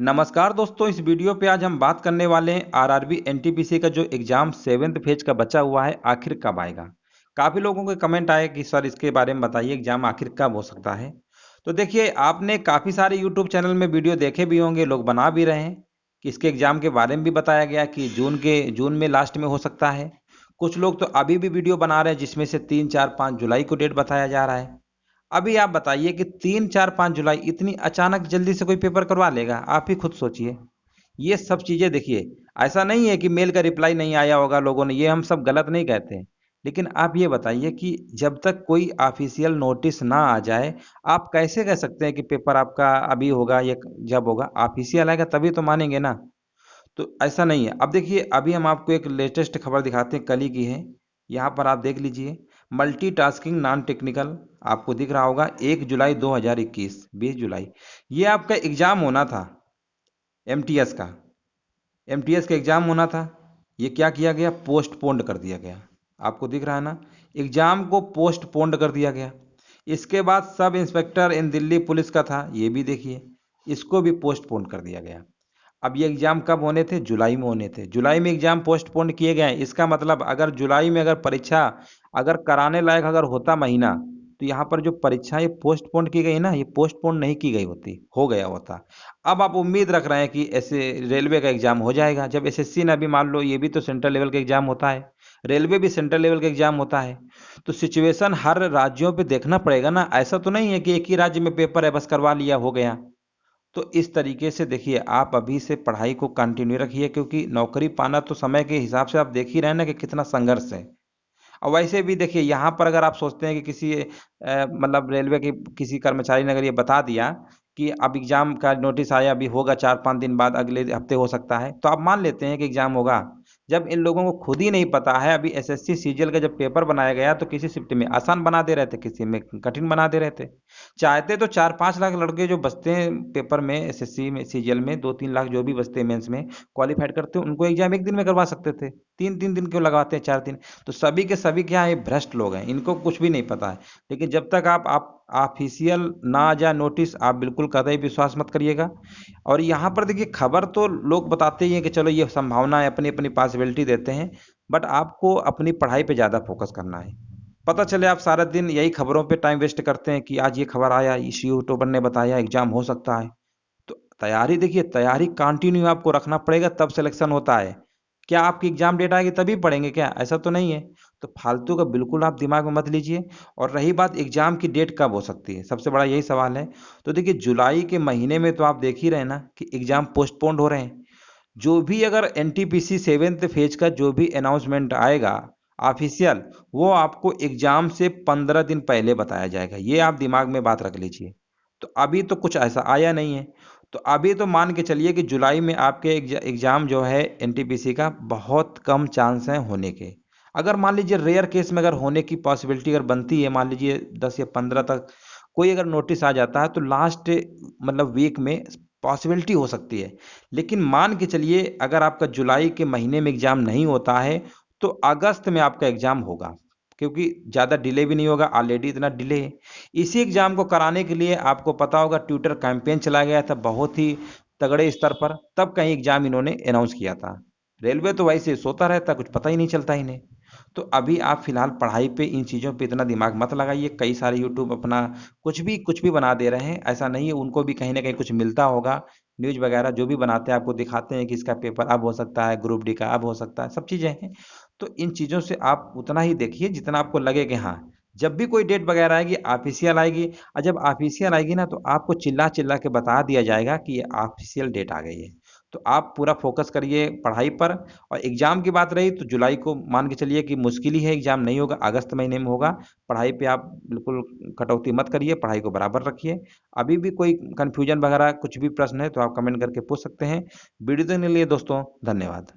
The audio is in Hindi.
नमस्कार दोस्तों, इस वीडियो पे आज हम बात करने वाले हैं आरआरबी एनटीपीसी का जो एग्जाम 7th फेज का बचा हुआ है आखिर कब आएगा। काफ़ी लोगों के कमेंट आए कि सर इसके बारे में बताइए एग्जाम आखिर कब हो सकता है। तो देखिए, आपने काफ़ी सारे यूट्यूब चैनल में वीडियो देखे भी होंगे, लोग बना भी रहे हैं कि इसके एग्जाम के बारे में भी बताया गया कि जून में लास्ट में हो सकता है। कुछ लोग तो अभी भी वीडियो बना रहे हैं जिसमें से 3, 4, 5 जुलाई को डेट बताया जा रहा है। अभी आप बताइए कि 3, 4, 5 जुलाई इतनी अचानक जल्दी से कोई पेपर करवा लेगा? आप ही खुद सोचिए। ये सब चीज़ें देखिए, ऐसा नहीं है कि मेल का रिप्लाई नहीं आया होगा लोगों ने, ये हम सब गलत नहीं कहते हैं। लेकिन आप ये बताइए कि जब तक कोई ऑफिशियल नोटिस ना आ जाए, आप कैसे कह सकते हैं कि पेपर आपका अभी होगा या जब होगा? ऑफिशियल आएगा तभी तो मानेंगे ना। तो ऐसा नहीं है। अब देखिए, अभी हम आपको एक लेटेस्ट खबर दिखाते हैं, कल ही की है। यहाँ पर आप देख लीजिए, मल्टीटास्किंग नॉन टेक्निकल आपको दिख रहा होगा, 1 जुलाई 2021, 20 जुलाई ये आपका एग्जाम होना था। एमटीएस का एग्जाम होना था। ये क्या किया गया? पोस्टपोन्ड कर दिया गया। आपको दिख रहा है ना, एग्जाम को पोस्टपोन्ड कर दिया गया। इसके बाद सब इंस्पेक्टर इन दिल्ली पुलिस का था, ये भी देखिए, इसको भी पोस्टपोन्ड कर दिया गया। अब ये एग्जाम कब होने थे? जुलाई में होने थे। जुलाई में एग्जाम पोस्टपोन किए गए हैं। इसका मतलब अगर जुलाई में अगर परीक्षा अगर कराने लायक अगर होता महीना, तो यहाँ पर जो परीक्षा ये पोस्टपोन की गई ना, ये पोस्टपोन नहीं की गई होती, हो गया होता। अब आप उम्मीद रख रहे हैं कि ऐसे रेलवे का एग्जाम हो जाएगा। जब एसएससी ने अभी मान लो, ये भी तो सेंट्रल लेवल का एग्जाम होता है, रेलवे भी सेंट्रल लेवल का एग्जाम होता है। तो सिचुएशन हर राज्यों पे देखना पड़ेगा ना। ऐसा तो नहीं है कि एक ही राज्य में पेपर है बस करवा लिया हो गया। तो इस तरीके से देखिए, आप अभी से पढ़ाई को कंटिन्यू रखिए, क्योंकि नौकरी पाना तो समय के हिसाब से आप देख ही रहे हैं ना कि कितना संघर्ष है। और वैसे भी देखिए, यहाँ पर अगर आप सोचते हैं कि किसी मतलब रेलवे के किसी कर्मचारी ने अगर ये बता दिया कि अब एग्जाम का नोटिस आया, अभी होगा 4-5 दिन बाद, अगले हफ्ते हो सकता है, तो आप मान लेते हैं कि एग्जाम होगा। जब इन लोगों को खुद ही नहीं पता है, अभी एसएससी सीजीएल का जब पेपर बनाया गया तो किसी शिफ्ट में आसान बना दे रहे थे, किसी में कठिन बना दे रहे थे। चाहते तो 4-5 लाख लड़के जो बचते हैं पेपर में, एसएससी में सीजीएल में 2-3 लाख जो भी बचते हैं मेंस में क्वालिफाइड करते हैं, उनको एग्जाम एक दिन में करवा सकते थे। 3-3 दिन क्यों लगाते हैं, 4 दिन? तो सभी के सभी क्या है, भ्रष्ट लोग हैं, इनको कुछ भी नहीं पता है। लेकिन जब तक आप ऑफिशियल ना आ जाए नोटिस, आप बिल्कुल कतई विश्वास मत करिएगा। और यहाँ पर देखिए, खबर तो लोग बताते ही हैं कि चलो ये संभावना है, अपनी अपनी पॉसिबिलिटी देते हैं, बट आपको अपनी पढ़ाई पे ज़्यादा फोकस करना है। पता चले आप सारा दिन यही खबरों पे टाइम वेस्ट करते हैं कि आज ये खबर आया, इस यूट्यूबर ने बताया एग्जाम हो सकता है। तो तैयारी देखिए, तैयारी कंटिन्यू आपको रखना पड़ेगा, तब सिलेक्शन होता है। क्या आपकी एग्जाम डेट आएगी तभी पढ़ेंगे क्या? ऐसा तो नहीं है। तो फालतू का बिल्कुल आप दिमाग में मत लीजिए। और रही बात एग्जाम की डेट कब हो सकती है, सबसे बड़ा यही सवाल है। तो देखिए, जुलाई के महीने में तो आप देख ही रहे हैं ना कि एग्जाम पोस्टपोन्ड हो रहे हैं। जो भी अगर एनटीपीसी 7th फेज का जो भी अनाउंसमेंट आएगा ऑफिशियल, वो आपको एग्जाम से 15 दिन पहले बताया जाएगा। ये आप दिमाग में बात रख लीजिए। तो अभी तो कुछ ऐसा आया नहीं है। तो अभी तो मान के चलिए कि जुलाई में आपके एग्जाम जो है एनटीपीसी का बहुत कम चांस है होने के। अगर मान लीजिए रेयर केस में अगर होने की पॉसिबिलिटी अगर बनती है, मान लीजिए 10 या 15 तक कोई अगर नोटिस आ जाता है, तो लास्ट मतलब वीक में पॉसिबिलिटी हो सकती है। लेकिन मान के चलिए, अगर आपका जुलाई के महीने में एग्जाम नहीं होता है, तो अगस्त में आपका एग्जाम होगा, क्योंकि ज़्यादा डिले भी नहीं होगा, ऑलरेडी इतना डिले है। इसी एग्जाम को कराने के लिए आपको पता होगा ट्विटर कैंपेन चलाया गया था बहुत ही तगड़े स्तर पर, तब कहीं एग्जाम इन्होंने अनाउंस किया था। रेलवे तो वैसे सोता रहता, कुछ पता ही नहीं चलता इन्हें। तो अभी आप फिलहाल पढ़ाई पे, इन चीज़ों पे इतना दिमाग मत लगाइए। कई सारे यूट्यूब अपना कुछ भी बना दे रहे हैं, ऐसा नहीं है, उनको भी कहीं ना कहीं कुछ मिलता होगा। न्यूज़ वगैरह जो भी बनाते हैं आपको दिखाते हैं कि इसका पेपर अब हो सकता है, ग्रुप डी का अब हो सकता है, सब चीज़ें हैं। तो इन चीज़ों से आप उतना ही देखिए जितना आपको लगे कि हाँ, जब भी कोई डेट वगैरह आएगी ऑफिशियल आएगी। और जब ऑफिशियल आएगी ना, तो आपको चिल्ला चिल्ला के बता दिया जाएगा कि ये ऑफिशियल डेट आ गई है। तो आप पूरा फोकस करिए पढ़ाई पर। और एग्ज़ाम की बात रही, तो जुलाई को मान के चलिए कि मुश्किल ही है, एग्ज़ाम नहीं होगा, अगस्त महीने में होगा। पढ़ाई पे आप बिल्कुल कटौती मत करिए, पढ़ाई को बराबर रखिए। अभी भी कोई कन्फ्यूजन वगैरह कुछ भी प्रश्न है तो आप कमेंट करके पूछ सकते हैं। वीडियो देखने के लिए दोस्तों धन्यवाद।